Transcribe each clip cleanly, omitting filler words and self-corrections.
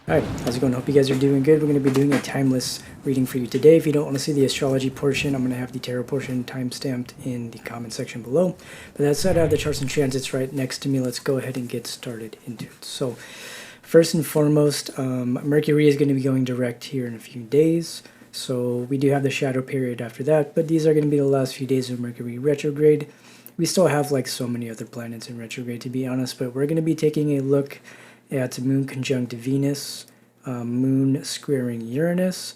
Alright, how's it going? Hope you guys are doing good. We're going to be doing a timeless reading for you today. If you don't want to see the astrology portion, I'm going to have the tarot portion time-stamped in the comment section below. But that said, I have the charts and transits right next to me. Let's go ahead and get started into it. So, first and foremost, Mercury is going to be going direct here in a few days. So we do have the shadow period after that, but these are going to be the last few days of Mercury retrograde. We still have like so many other planets in retrograde, to be honest, but we're going to be taking a look at Moon conjunct Venus, Moon squaring Uranus,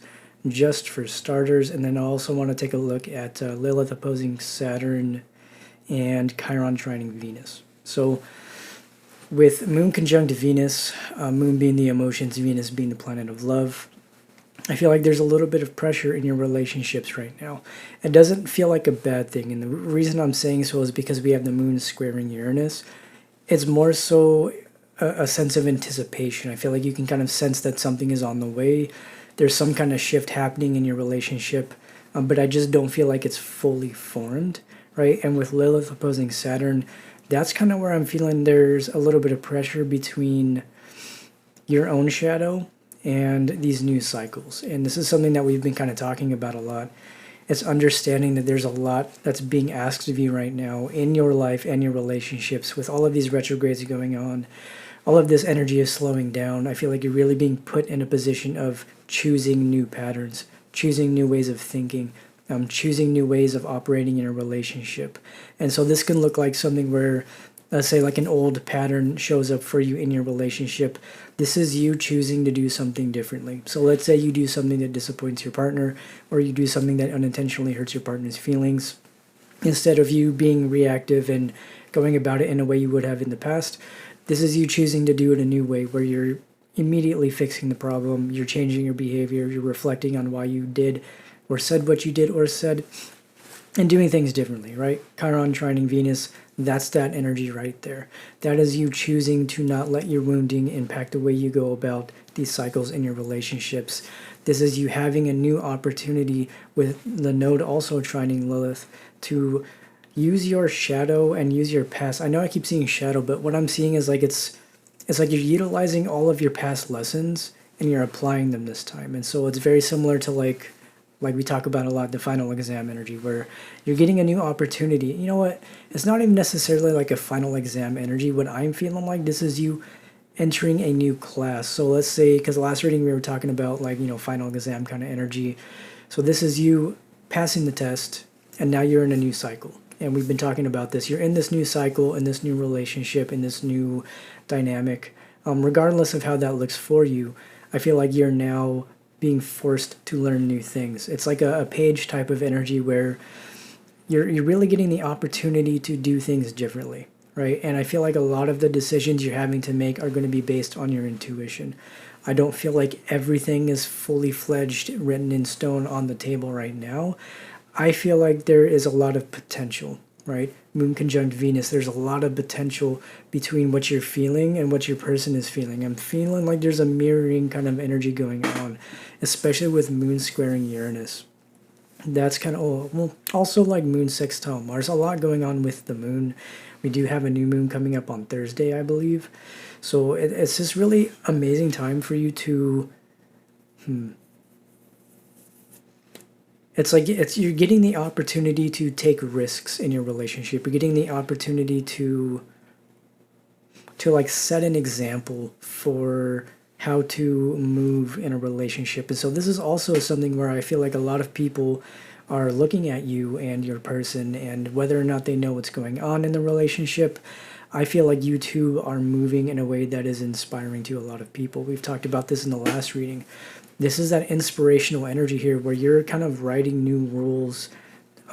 just for starters, and then I also want to take a look at Lilith opposing Saturn and Chiron trining Venus. So with Moon conjunct Venus, Moon being the emotions, Venus being the planet of love, I feel like there's a little bit of pressure in your relationships right now. It doesn't feel like a bad thing, and the reason I'm saying so is because we have the Moon squaring Uranus. It's more so a sense of anticipation. I feel like you can kind of sense that something is on the way. There's some kind of shift happening in your relationship, but I just don't feel like it's fully formed, right? And with Lilith opposing Saturn, that's kind of where I'm feeling there's a little bit of pressure between your own shadow and these new cycles. And this is something that we've been kind of talking about a lot. It's understanding that there's a lot that's being asked of you right now in your life and your relationships with all of these retrogrades going on. All of this energy is slowing down. I feel like you're really being put in a position of choosing new patterns, choosing new ways of thinking, choosing new ways of operating in a relationship. And so this can look like something where, let's say like an old pattern shows up for you in your relationship. This is you choosing to do something differently. So let's say you do something that disappoints your partner, or you do something that unintentionally hurts your partner's feelings. Instead of you being reactive and going about it in a way you would have in the past, this is you choosing to do it a new way, where you're immediately fixing the problem, you're changing your behavior, you're reflecting on why you did or said what you did or said, and doing things differently, right? Chiron trining Venus, that's that energy right there. That is you choosing to not let your wounding impact the way you go about these cycles in your relationships. This is you having a new opportunity with the node also trining Lilith to use your shadow and use your past. I know I keep seeing shadow, but what I'm seeing is like it's like you're utilizing all of your past lessons and you're applying them this time. And so it's very similar to like we talk about a lot, the final exam energy, where you're getting a new opportunity. You know what? It's not even necessarily like a final exam energy. What I'm feeling like, this is you entering a new class. So let's say, because the last reading we were talking about like, you know, final exam kind of energy. So this is you passing the test, and now you're in a new cycle. And we've been talking about this. You're in this new cycle, in this new relationship, in this new dynamic. Regardless of how that looks for you, I feel like you're now being forced to learn new things. It's like a page type of energy where you're really getting the opportunity to do things differently, right? And I feel like a lot of the decisions you're having to make are going to be based on your intuition. I don't feel like everything is fully fledged, written in stone on the table right now. I feel like there is a lot of potential, right? Moon conjunct Venus, there's a lot of potential between what you're feeling and what your person is feeling. I'm feeling like there's a mirroring kind of energy going on, especially with Moon squaring Uranus. That's kind of, well, also like Moon sextile Mars, a lot going on with the Moon. We do have a new moon coming up on Thursday, I believe. So it's this really amazing time for you to, it's like you're getting the opportunity to take risks in your relationship. You're getting the opportunity to like set an example for how to move in a relationship. And so this is also something where I feel like a lot of people are looking at you and your person, and whether or not they know what's going on in the relationship, I feel like you two are moving in a way that is inspiring to a lot of people. We've talked about this in the last reading. This is that inspirational energy here where you're kind of writing new rules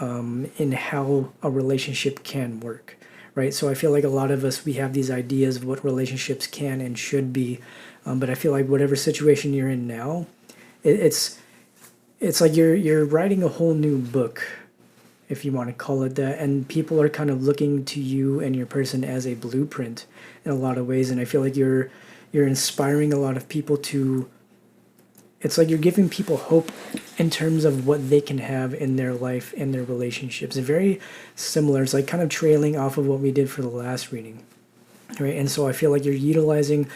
in how a relationship can work, right? So I feel like a lot of us, we have these ideas of what relationships can and should be, but I feel like whatever situation you're in now, it's like you're writing a whole new book, if you want to call it that, and people are kind of looking to you and your person as a blueprint in a lot of ways, and I feel like you're inspiring a lot of people to. It's like you're giving people hope in terms of what they can have in their life and their relationships. It's very similar. It's like kind of trailing off of what we did for the last reading, right? And so I feel like you're utilizing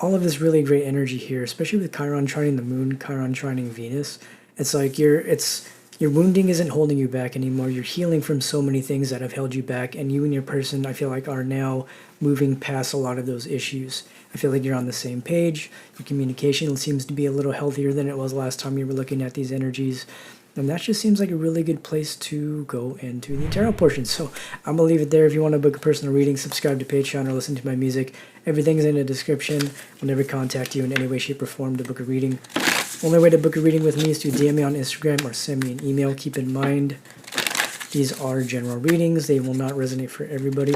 all of this really great energy here, especially with Chiron trining the moon, Chiron trining Venus. It's like your wounding isn't holding you back anymore. You're healing from so many things that have held you back, and you and your person, I feel like, are now moving past a lot of those issues. I feel like you're on the same page. Your communication seems to be a little healthier than it was last time you were looking at these energies. And that just seems like a really good place to go into the tarot portion. So I'm going to leave it there. If you want to book a personal reading, subscribe to Patreon or listen to my music. Everything's in the description. I'll never contact you in any way, shape, or form to book a reading. Only way to book a reading with me is to DM me on Instagram or send me an email. Keep in mind, these are general readings. They will not resonate for everybody.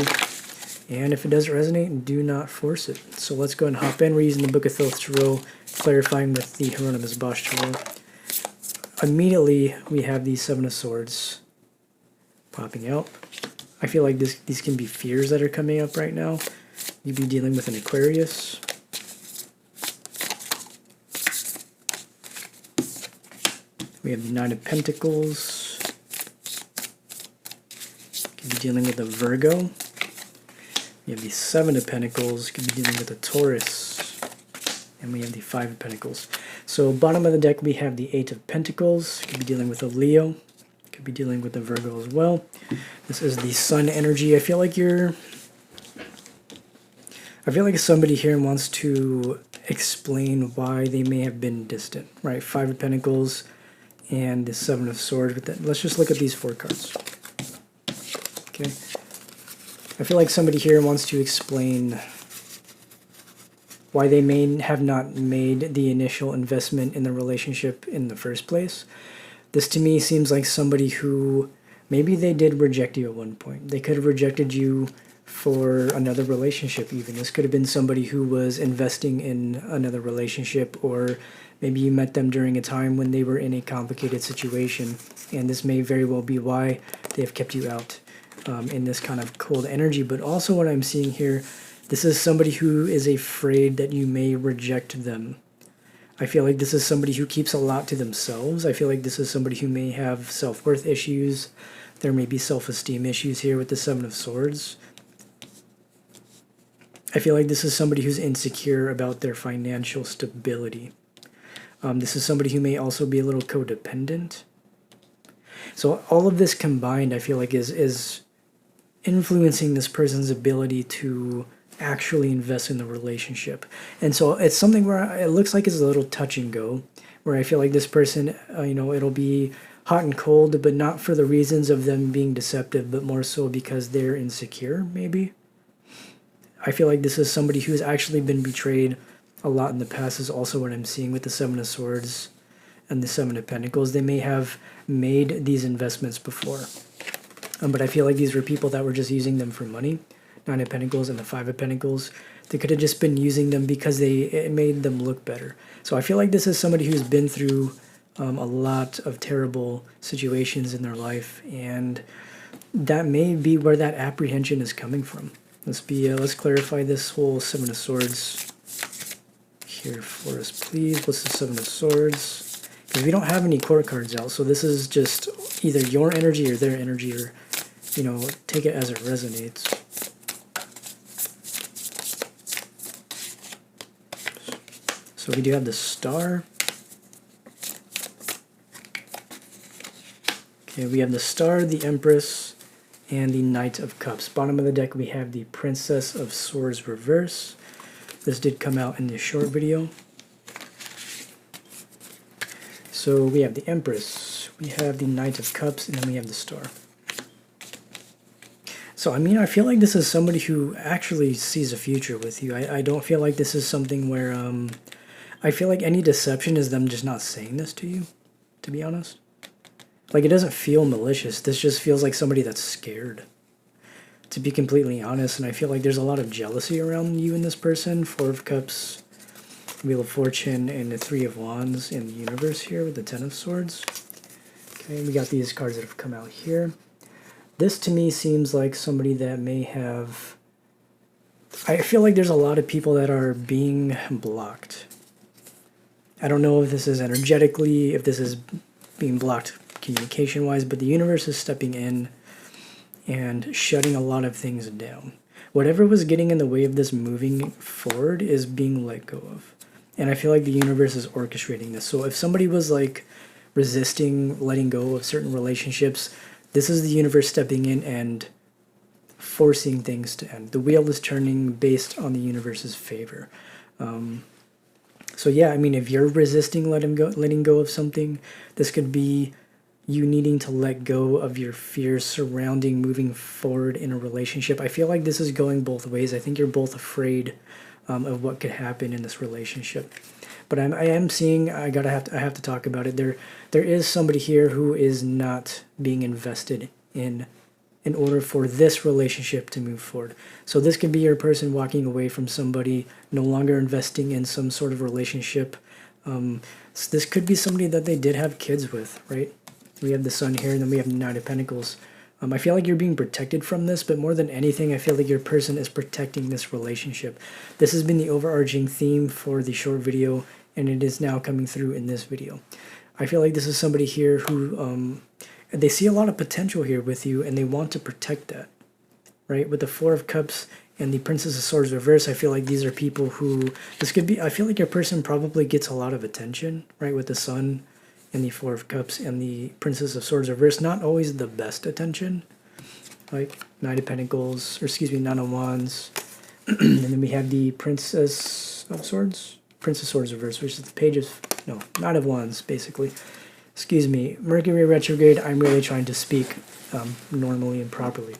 And if it doesn't resonate, do not force it. So let's go ahead and hop in. We're using the Book of Thoth Tarot, clarifying with the Hieronymus Bosch Tarot. Immediately, we have the Seven of Swords popping out. I feel like these can be fears that are coming up right now. You'd be dealing with an Aquarius. We have the Nine of Pentacles. Could be dealing with a Virgo. We have the Seven of Pentacles. Could be dealing with a Taurus. And we have the Five of Pentacles. So bottom of the deck we have the Eight of Pentacles. Could be dealing with a Leo. Could be dealing with a Virgo as well. This is the Sun energy. I feel like somebody here wants to explain why they may have been distant, right? Five of Pentacles and the Seven of Swords. With that, let's just look at these 4 cards. Okay. I feel like somebody here wants to explain why they may have not made the initial investment in the relationship in the first place. This to me seems like somebody who maybe they did reject you at one point. They could have rejected you for another relationship even. This could have been somebody who was investing in another relationship, or maybe you met them during a time when they were in a complicated situation, and this may very well be why they have kept you out in this kind of cold energy. But also what I'm seeing here, this is somebody who is afraid that you may reject them. I feel like this is somebody who keeps a lot to themselves. I feel like this is somebody who may have self-worth issues. There may be self-esteem issues here with the Seven of Swords. I feel like this is somebody who's insecure about their financial stability. This is somebody who may also be a little codependent. So all of this combined, I feel like, is influencing this person's ability to actually invest in the relationship. And so it's something where it looks like it's a little touch and go, where I feel like this person, it'll be hot and cold, but not for the reasons of them being deceptive, but more so because they're insecure, maybe. I feel like this is somebody who's actually been betrayed a lot in the past, is also what I'm seeing with the Seven of Swords and the Seven of Pentacles. They may have made these investments before, but I feel like these were people that were just using them for money. Nine of Pentacles and the Five of Pentacles. They could have just been using them because it made them look better. So I feel like this is somebody who's been through a lot of terrible situations in their life, and that may be where that apprehension is coming from. Let's clarify this whole Seven of Swords here for us, please. What's the Seven of Swords? Because we don't have any court cards out, so this is just either your energy or their energy, or take it as it resonates. So we do have the Star. Okay, we have the Star, the Empress, and the Knight of Cups. Bottom of the deck we have the Princess of Swords reverse. This did come out in the short video. So we have the Empress, we have the Knight of Cups, and then we have the Star. So I feel like this is somebody who actually sees a future with you. I don't feel like this is something where I feel like any deception is them just not saying this to you, to be honest. Like, it doesn't feel malicious. This just feels like somebody that's scared, to be completely honest. And I feel like there's a lot of jealousy around you and this person. Four of Cups, Wheel of Fortune, and the Three of Wands in the universe here with the Ten of Swords. Okay, we got these cards that have come out here. This to me seems like somebody that may have... I feel like there's a lot of people that are being blocked. I don't know if this is energetically, if this is being blocked communication-wise, but the universe is stepping in and shutting a lot of things down. Whatever was getting in the way of this moving forward is being let go of. And I feel like the universe is orchestrating this. So if somebody was like resisting letting go of certain relationships, this is the universe stepping in and forcing things to end. The wheel is turning based on the universe's favor. So yeah, I mean, if you're resisting letting go of something, this could be you needing to let go of your fears surrounding moving forward in a relationship. I feel like this is going both ways. I think you're both afraid of what could happen in this relationship. But I am seeing, I have to talk about it. There is somebody here who is not being invested in order for this relationship to move forward. So this could be your person walking away from somebody, no longer investing in some sort of relationship. So this could be somebody that they did have kids with, right? We have the Sun here, and then we have the Knight of Pentacles. I feel like you're being protected from this, but more than anything, I feel like your person is protecting this relationship. This has been the overarching theme for the short video, and it is now coming through in this video. I feel like this is somebody here who, they see a lot of potential here with you, and they want to protect that, right? With the Four of Cups and the Princess of Swords reverse, I feel like these are people who, this could be, I feel like your person probably gets a lot of attention, right? With the Sun and the Four of Cups and the Princess of Swords reverse, not always the best attention, like Knight of Pentacles, or excuse me, Nine of Wands, and then we have the Princess of Swords reverse, which is the Page of, no, Knight of Wands, basically. Excuse me, Mercury retrograde, I'm really trying to speak normally and properly.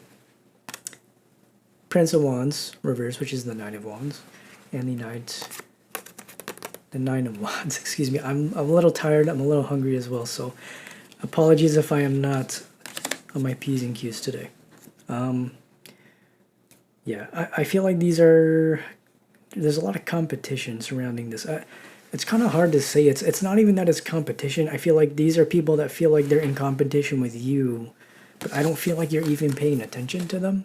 Prince of Wands reverse, which is the Nine of Wands, and the Nine of Wands, excuse me. I'm a little tired, I'm a little hungry as well, so apologies if I am not on my P's and Q's today. Yeah, I feel like there's a lot of competition surrounding this. It's kind of hard to say. It's not even that it's competition. I feel like these are people that feel like they're in competition with you, but I don't feel like you're even paying attention to them.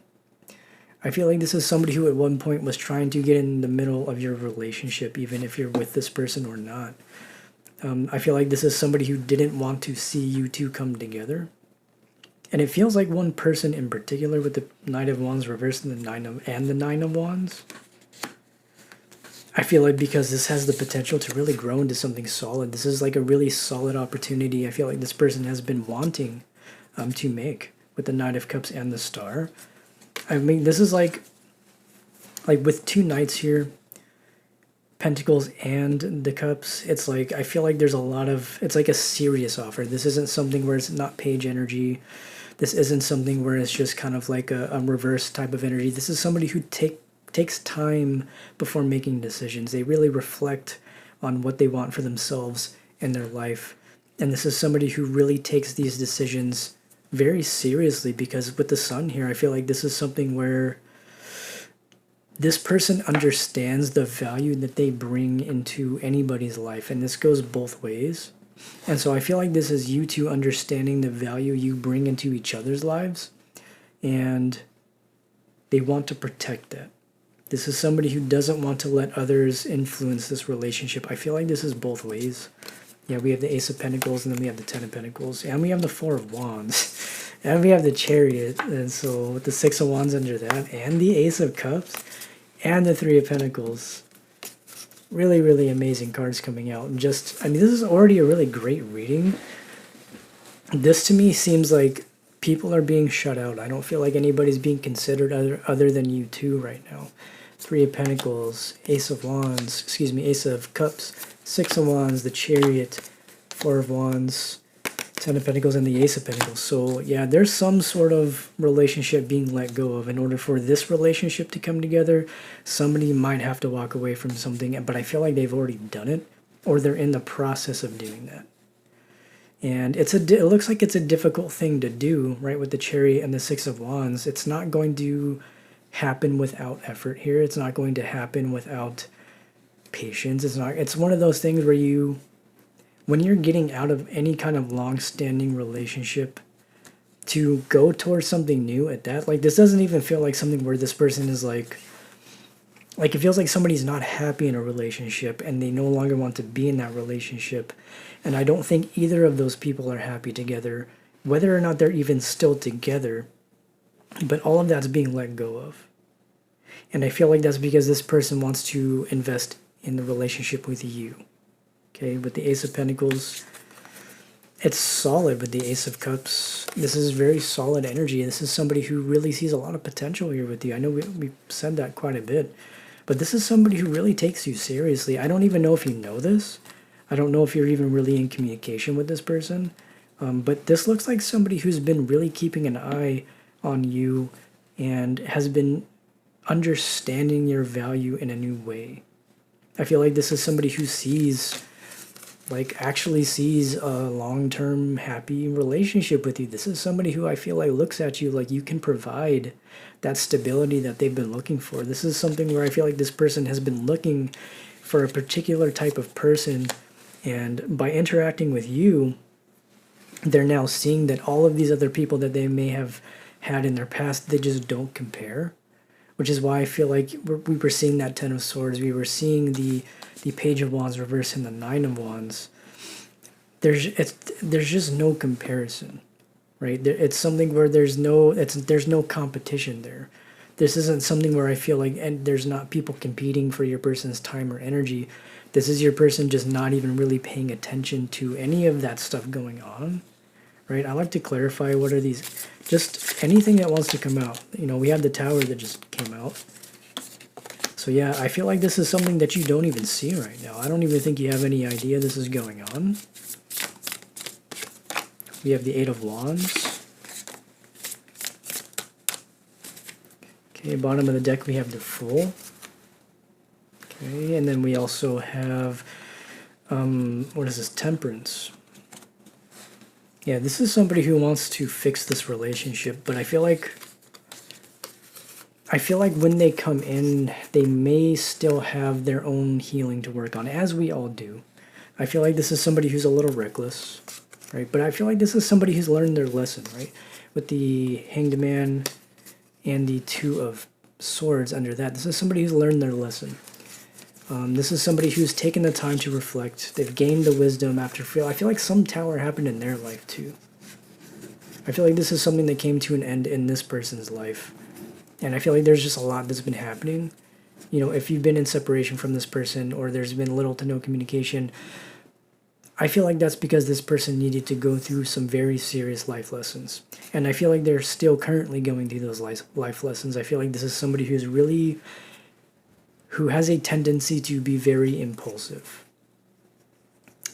I feel like this is somebody who at one point was trying to get in the middle of your relationship, even if you're with this person or not. I feel like this is somebody who didn't want to see you two come together. And it feels like one person in particular with the Knight of Wands reversed and the Nine of Wands. I feel like because this has the potential to really grow into something solid. This is like a really solid opportunity. I feel like this person has been wanting to make with the Knight of Cups and the Star. I mean, this is like with two Knights here, Pentacles and the Cups, it's like, I feel like there's a lot of, it's like a serious offer. This isn't something where it's not page energy. This isn't something where it's just kind of like a reverse type of energy. This is somebody who takes time before making decisions. They really reflect on what they want for themselves in their life. And this is somebody who really takes these decisions very seriously, because with the Sun here, I feel like this is something where this person understands the value that they bring into anybody's life, and this goes both ways. And so I feel like this is you two understanding the value you bring into each other's lives, and they want to protect that. This is somebody who doesn't want to let others influence this relationship. I feel like this is both ways. Yeah, we have the Ace of Pentacles, and then we have the Ten of Pentacles, and we have the Four of Wands, and we have the Chariot, and so with the Six of Wands under that, and the Ace of Cups, and the Three of Pentacles. Really, really amazing cards coming out. And just, I mean, this is already a really great reading. This to me seems like people are being shut out. I don't feel like anybody's being considered other than you two right now. Three of Pentacles, Ace of Wands, excuse me, Ace of Cups, Six of Wands, the Chariot, Four of Wands, Ten of Pentacles, and the Ace of Pentacles. So yeah, there's some sort of relationship being let go of. In order for this relationship to come together, somebody might have to walk away from something, but I feel like they've already done it, or they're in the process of doing that. And it looks like it's a difficult thing to do, right, with the Chariot and the Six of Wands. It's not going to happen without effort here. It's not going to happen without patience. It's one of those things where when you're getting out of any kind of long-standing relationship to go towards something new at that, like this doesn't even feel like something where this person is like it feels like somebody's not happy in a relationship and they no longer want to be in that relationship. And I don't think either of those people are happy together. Whether or not they're even still together, But all of that's being let go of. And I feel like that's because this person wants to invest in the relationship with you. Okay, with the Ace of Pentacles, it's solid. With the Ace of Cups, this is very solid energy. This is somebody who really sees a lot of potential here with you. I know we said that quite a bit, but this is somebody who really takes you seriously. I don't even know if you know this. I don't know if you're even really in communication with this person, but this looks like somebody who's been really keeping an eye on you and has been understanding your value in a new way. I feel like this is somebody who sees, like actually sees a long-term happy relationship with you. This is somebody who I feel like looks at you like you can provide that stability that they've been looking for. This is something where I feel like this person has been looking for a particular type of person, and by interacting with you, they're now seeing that all of these other people that they may have had in their past, they just don't compare. Which is why I feel like we were seeing that Ten of Swords, we were seeing the Page of Wands reverse and the Nine of Wands. There's just no comparison, right? It's something where there's no competition there. This isn't something where I feel like and there's not people competing for your person's time or energy. This is your person just not even really paying attention to any of that stuff going on. Right, I like to clarify what are these, just anything that wants to come out. You know, we have the Tower that just came out. So yeah, I feel like this is something that you don't even see right now. I don't even think you have any idea this is going on. We have the Eight of Wands. Okay, bottom of the deck we have the Fool. Okay, and then we also have, what is this, Temperance. Yeah, this is somebody who wants to fix this relationship, but I feel like when they come in, they may still have their own healing to work on, as we all do. I feel like this is somebody who's a little reckless, right? But I feel like this is somebody who's learned their lesson, right? With the Hanged Man and the Two of Swords under that, this is somebody who's learned their lesson. This is somebody who's taken the time to reflect. They've gained the wisdom after I feel like some tower happened in their life too. I feel like this is something that came to an end in this person's life. And I feel like there's just a lot that's been happening. You know, if you've been in separation from this person or there's been little to no communication, I feel like that's because this person needed to go through some very serious life lessons. And I feel like they're still currently going through those life lessons. I feel like this is somebody who has a tendency to be very impulsive.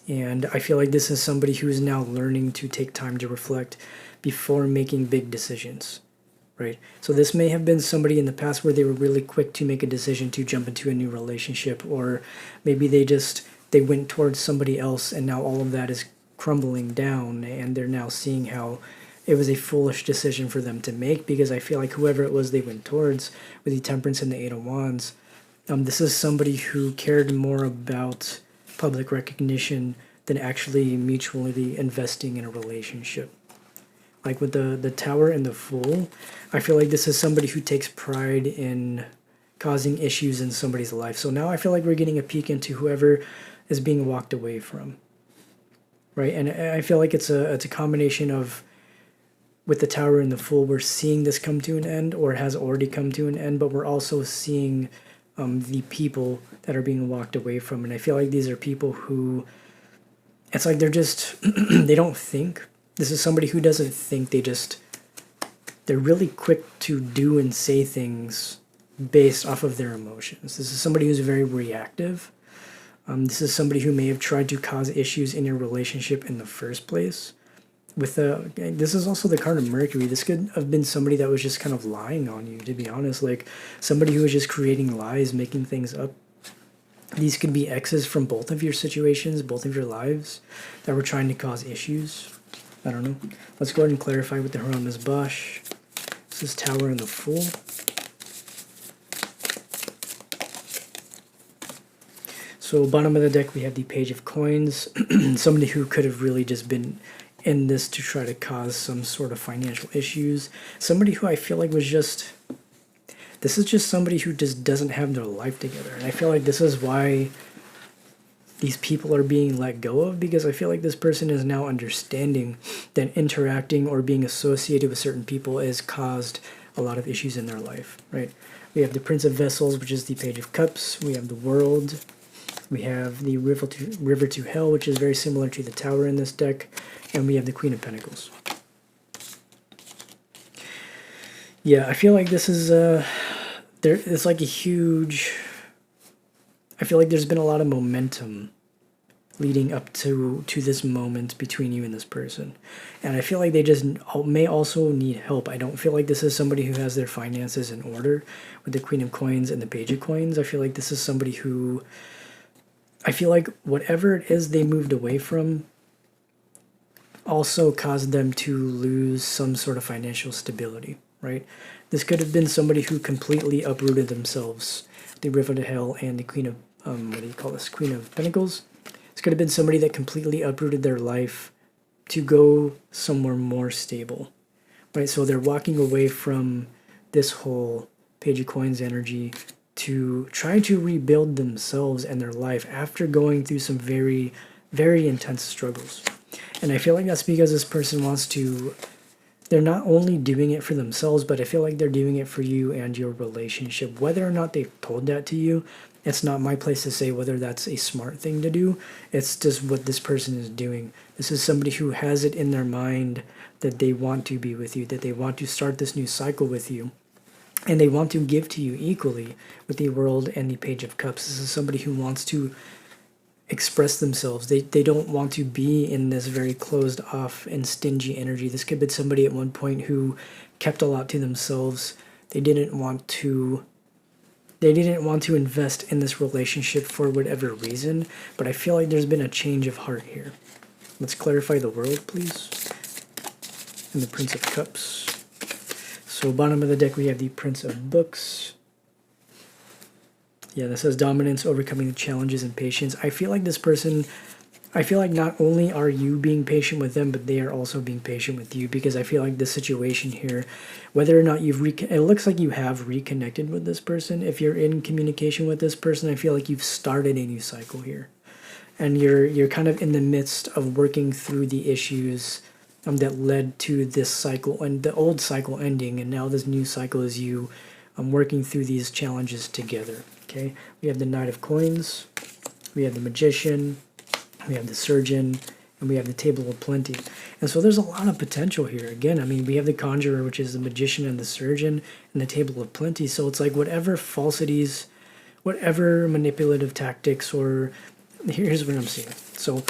And I feel like this is somebody who is now learning to take time to reflect before making big decisions, right? So this may have been somebody in the past where they were really quick to make a decision to jump into a new relationship, or maybe they went towards somebody else and now all of that is crumbling down and they're now seeing how it was a foolish decision for them to make, because I feel like whoever it was they went towards with the Temperance and the Eight of Wands, this is somebody who cared more about public recognition than actually mutually investing in a relationship. Like with the Tower and the Fool, I feel like this is somebody who takes pride in causing issues in somebody's life. So now I feel like we're getting a peek into whoever is being walked away from, right? And I feel like it's a combination of, with the Tower and the Fool, we're seeing this come to an end, or it has already come to an end, but we're also seeing the people that are being walked away from. And I feel like these are people who, it's like they're just, they don't think. This is somebody who doesn't think, they're really quick to do and say things based off of their emotions. This is somebody who's very reactive. This is somebody who may have tried to cause issues in your relationship in the first place. This is also the card of Mercury. This could have been somebody that was just kind of lying on you, to be honest. Like somebody who was just creating lies, making things up. These could be exes from both of your situations, both of your lives, that were trying to cause issues. I don't know. Let's go ahead and clarify with the Hieronymus Bosch. This is Tower and the Fool. So bottom of the deck we have the Page of Coins. Somebody who could have really just been in this to try to cause some sort of financial issues. Somebody who I feel like was just, this is just somebody who just doesn't have their life together. And I feel like this is why these people are being let go of, because I feel like this person is now understanding that interacting or being associated with certain people has caused a lot of issues in their life, right? We have the Prince of Vessels, which is the Page of Cups. We have the World. We have the River to Hell, which is very similar to the Tower in this deck. And we have the Queen of Pentacles. Yeah, I feel like this is, it's like a huge, I feel like there's been a lot of momentum leading up to this moment between you and this person. And I feel like they just may also need help. I don't feel like this is somebody who has their finances in order with the Queen of Coins and the Page of Coins. I feel like this is somebody who, I feel like whatever it is they moved away from also caused them to lose some sort of financial stability, right? This could have been somebody who completely uprooted themselves, the River to Hell and the Queen of, what do you call this, Queen of Pentacles. This could have been somebody that completely uprooted their life to go somewhere more stable, right? So they're walking away from this whole Page of Coins energy to try to rebuild themselves and their life after going through some very, very intense struggles. And I feel like that's because this person wants to, they're not only doing it for themselves, but I feel like they're doing it for you and your relationship. Whether or not they've told that to you, it's not my place to say whether that's a smart thing to do. It's just what this person is doing. This is somebody who has it in their mind that they want to be with you, that they want to start this new cycle with you, and they want to give to you equally with the World and the Page of Cups. This is somebody who wants to express themselves. They don't want to be in this very closed off and stingy energy. This could be somebody at one point who kept a lot to themselves. They didn't want to invest in this relationship for whatever reason, but I feel like there's been a change of heart here. Let's clarify the World, please. And the Prince of Cups. So bottom of the deck we have the Prince of Books. Yeah, this says dominance, overcoming the challenges, and patience. I feel like this person, I feel like not only are you being patient with them, but they are also being patient with you, because I feel like the situation here, whether or not it looks like you have reconnected with this person. If you're in communication with this person, I feel like you've started a new cycle here. And you're kind of in the midst of working through the issues that led to this cycle and the old cycle ending, and now this new cycle is you working through these challenges together. Okay, we have the Knight of Coins, we have the Magician, we have the Surgeon, and we have the Table of Plenty. And so there's a lot of potential here. Again, I mean, we have the Conjurer, which is the Magician and the Surgeon, and the Table of Plenty. So it's like whatever falsities, whatever manipulative tactics, or here's what I'm seeing. So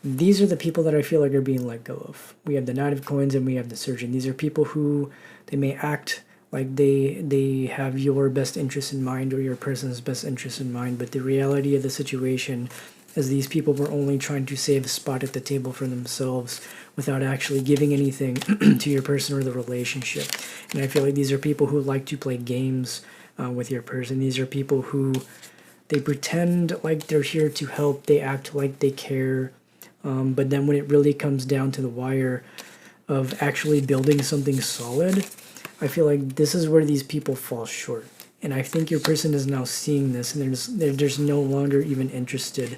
these are the people that I feel like are being let go of. We have the Knight of Coins and we have the Surgeon. These are people who, they may act like they have your best interest in mind or your person's best interest in mind, but the reality of the situation is these people were only trying to save a spot at the table for themselves without actually giving anything to your person or the relationship. And I feel like these are people who like to play games with your person. These are people who, they pretend like they're here to help, they act like they care, but then when it really comes down to the wire of actually building something solid, I feel like this is where these people fall short. And I think your person is now seeing this, and they're just no longer even interested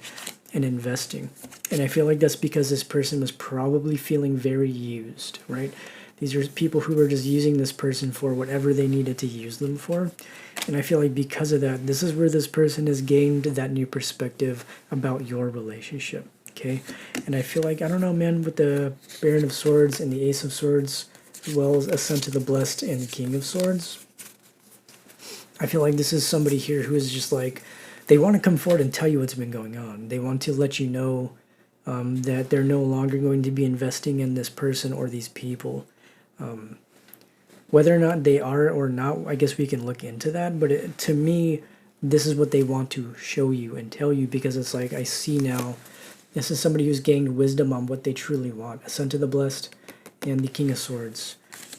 in investing. And I feel like that's because this person was probably feeling very used, right? These are people who were just using this person for whatever they needed to use them for. And I feel like because of that, this is where this person has gained that new perspective about your relationship, okay? And I feel like, I don't know, man, with the Baron of Swords and the Ace of Swords, as well as Ascent to the Blessed and the King of Swords, I feel like this is somebody here who is just like, they want to come forward and tell you what's been going on. They want to let you know that they're no longer going to be investing in this person or these people. Whether or not they are or not, I guess we can look into that. But to me, this is what they want to show you and tell you, because it's like, I see now, this is somebody who's gained wisdom on what they truly want. Ascent to the Blessed and the King of Swords.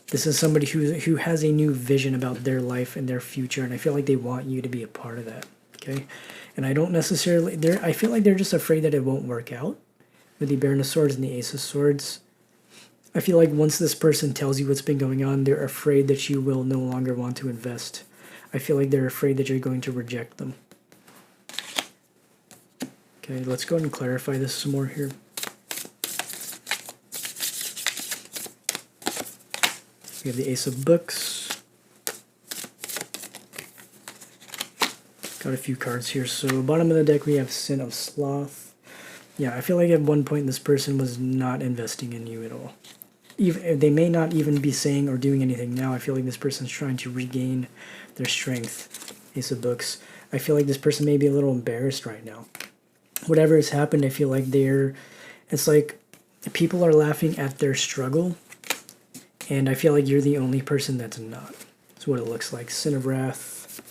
This is somebody who has a new vision about their life and their future, and I feel like they want you to be a part of that, okay? And I don't necessarily, I feel like they're just afraid that it won't work out with the Baron of Swords and the Ace of Swords. I feel like once this person tells you what's been going on, they're afraid that you will no longer want to invest. I feel like they're afraid that you're going to reject them. Okay, let's go ahead and clarify this some more here. We have the Ace of Books, Got a few cards here. So bottom of the deck we have Sin of Sloth. Yeah, I feel like at one point this person was not investing in you at all. Even they may not even be saying or doing anything now. I feel like this person's trying to regain their strength. Ace of Books. I feel like this person may be a little embarrassed right now. Whatever has happened, I feel like it's like people are laughing at their struggle, and I feel like you're the only person that's not. That's what it looks like. Sin of Wrath,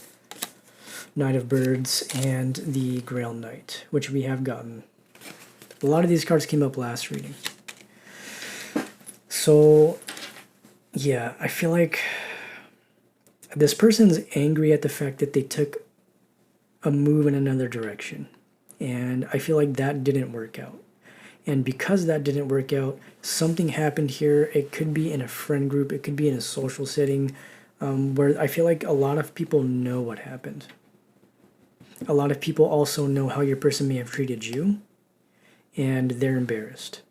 Knight of Birds, and the Grail Knight, which we have gotten. A lot of these cards came up last reading. So, yeah, I feel like this person's angry at the fact that they took a move in another direction. And I feel like that didn't work out. And because that didn't work out, something happened here. It could be in a friend group. It could be in a social setting where I feel like a lot of people know what happened. A lot of people also know how your person may have treated you, and they're embarrassed.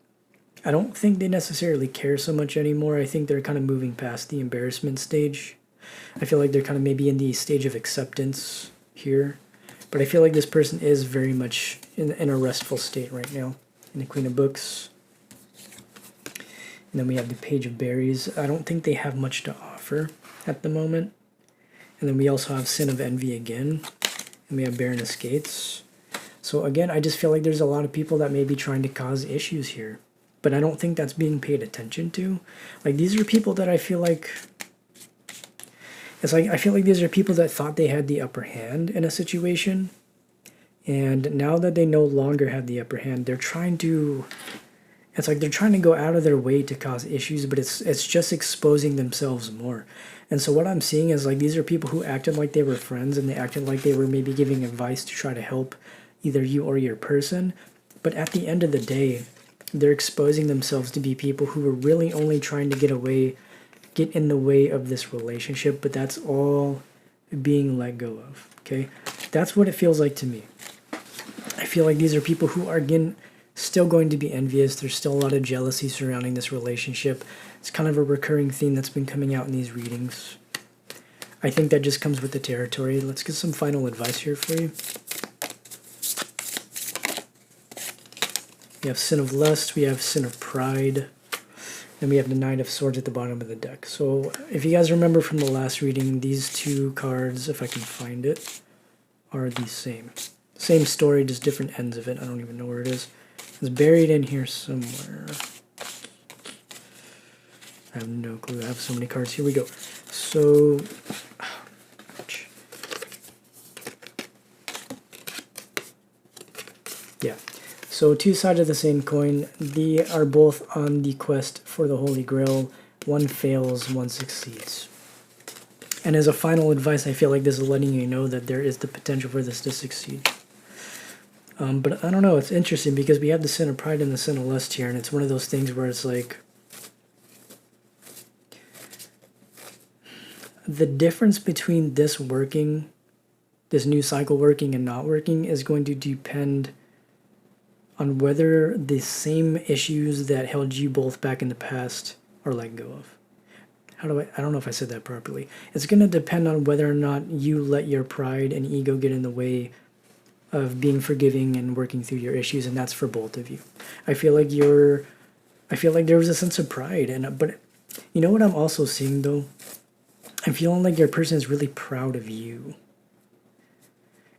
I don't think they necessarily care so much anymore. I think they're kind of moving past the embarrassment stage. I feel like they're kind of maybe in the stage of acceptance here. But I feel like this person is very much in a restful state right now. And the Queen of Books. And then we have the Page of Berries. I don't think they have much to offer at the moment. And then we also have Sin of Envy again. And we have Baroness Gates. So again, I just feel like there's a lot of people that may be trying to cause issues here. But I don't think that's being paid attention to. Like, these are people that I feel like... It's like, I feel like these are people that thought they had the upper hand in a situation. And now that they no longer have the upper hand, they're trying to... It's like they're trying to go out of their way to cause issues, but it's just exposing themselves more. And so what I'm seeing is, like, these are people who acted like they were friends, and they acted like they were maybe giving advice to try to help either you or your person. But at the end of the day, they're exposing themselves to be people who are really only trying to get in the way of this relationship, but that's all being let go of, okay? That's what it feels like to me. I feel like these are people who are, again, still going to be envious. There's still a lot of jealousy surrounding this relationship. It's kind of a recurring theme that's been coming out in these readings. I think that just comes with the territory. Let's get some final advice here for you. We have Sin of Lust, we have Sin of Pride, and we have the Knight of Swords at the bottom of the deck. So if you guys remember from the last reading, these two cards, if I can find it, are the same. Same story, just different ends of it. I don't even know where it is. It's buried in here somewhere. I have no clue. I have so many cards. Here we go. So... yeah. So two sides of the same coin. They are both on the quest for the Holy Grail. One fails, one succeeds. And as a final advice, I feel like this is letting you know that there is the potential for this to succeed. But I don't know, it's interesting because we have the Sin of Pride and the Sin of Lust here, and it's one of those things where it's like... the difference between this working, this new cycle working and not working, is going to depend on whether the same issues that held you both back in the past are let go of. I don't know if I said that properly. It's going to depend on whether or not you let your pride and ego get in the way of being forgiving and working through your issues, and that's for both of you. I feel like there was a sense of pride, but you know what I'm also seeing though? I'm feeling like your person is really proud of you.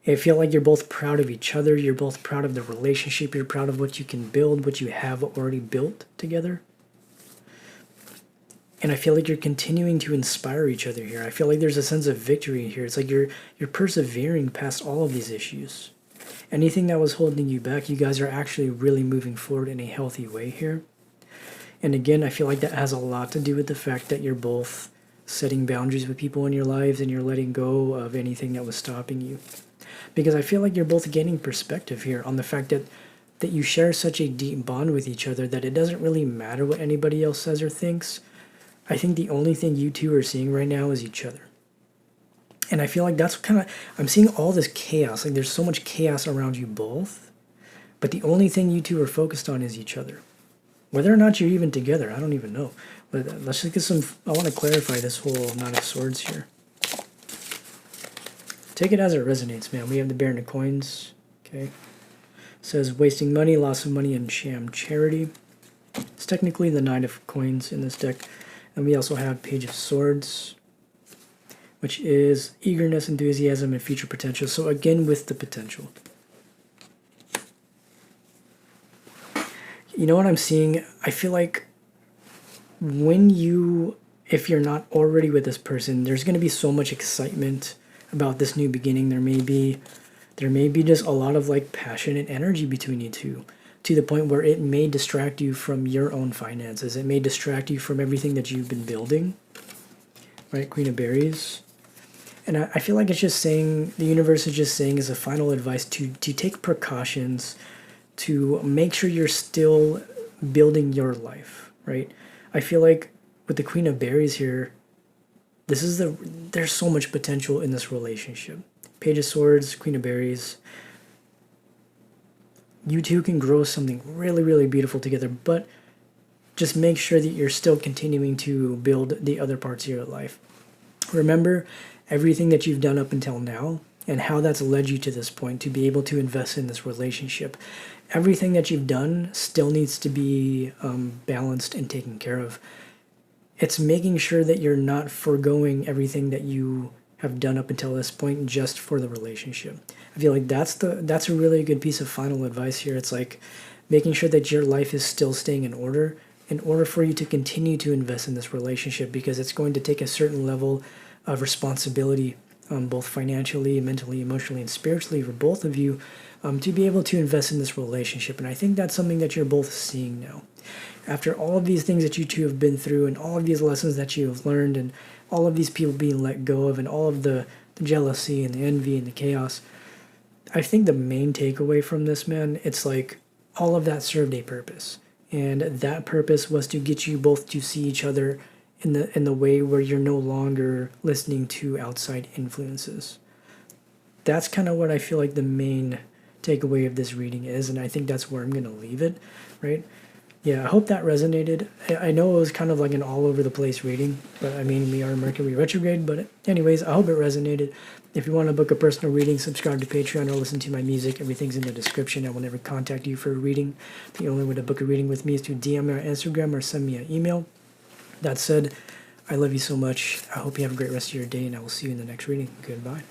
I feel like you're both proud of each other, you're both proud of the relationship, you're proud of what you can build, what you have already built together. And I feel like you're continuing to inspire each other here. I feel like there's a sense of victory here. It's like you're persevering past all of these issues. Anything that was holding you back, you guys are actually really moving forward in a healthy way here. And again, I feel like that has a lot to do with the fact that you're both setting boundaries with people in your lives and you're letting go of anything that was stopping you. Because I feel like you're both gaining perspective here on the fact that you share such a deep bond with each other that it doesn't really matter what anybody else says or thinks. I think the only thing you two are seeing right now is each other. And I feel like that's kind of, I'm seeing all this chaos. Like there's so much chaos around you both, but the only thing you two are focused on is each other. Whether or not you're even together, I don't even know. But let's just get some, I want to clarify this whole Knight of Swords here. take it as it resonates, man. We have the Baron of Coins. Okay. Says wasting money, loss of money, and sham charity. It's technically the Nine of Coins in this deck. And we also have Page of Swords, which is eagerness, enthusiasm, and future potential. So again, with the potential. You know what I'm seeing? I feel like if you're not already with this person, there's going to be so much excitement about this new beginning. There may be just a lot of like passion and energy between you two, to the point where it may distract you from your own finances. It may distract you from everything that you've been building. Right? Queen of Berries. And I feel like it's just saying, the universe is just saying as a final advice to take precautions, to make sure you're still building your life, right? I feel like with the Queen of Berries here, there's so much potential in this relationship. Page of Swords, Queen of Berries. You two can grow something really, really beautiful together, but just make sure that you're still continuing to build the other parts of your life. Remember everything that you've done up until now and how that's led you to this point to be able to invest in this relationship. Everything that you've done still needs to be balanced and taken care of. It's making sure that you're not foregoing everything that you have done up until this point just for the relationship. I feel like that's a really good piece of final advice here. It's like making sure that your life is still staying in order for you to continue to invest in this relationship, because it's going to take a certain level of responsibility, both financially, mentally, emotionally, and spiritually for both of you, to be able to invest in this relationship. And I think that's something that you're both seeing now. After all of these things that you two have been through, and all of these lessons that you have learned, and all of these people being let go of, and all of the jealousy and the envy and the chaos, I think the main takeaway from this, man, it's like all of that served a purpose. And that purpose was to get you both to see each other in the way where you're no longer listening to outside influences. That's kind of what I feel like the main takeaway of this reading is, and I think that's where I'm going to leave it, right? Yeah, I hope that resonated. I know it was kind of like an all-over-the-place reading, but I mean, we are Mercury retrograde, but anyways, I hope it resonated. If you want to book a personal reading, subscribe to Patreon or listen to my music. Everything's in the description. I will never contact you for a reading. The only way to book a reading with me is to DM me on Instagram or send me an email. That said, I love you so much. I hope you have a great rest of your day, and I will see you in the next reading. Goodbye.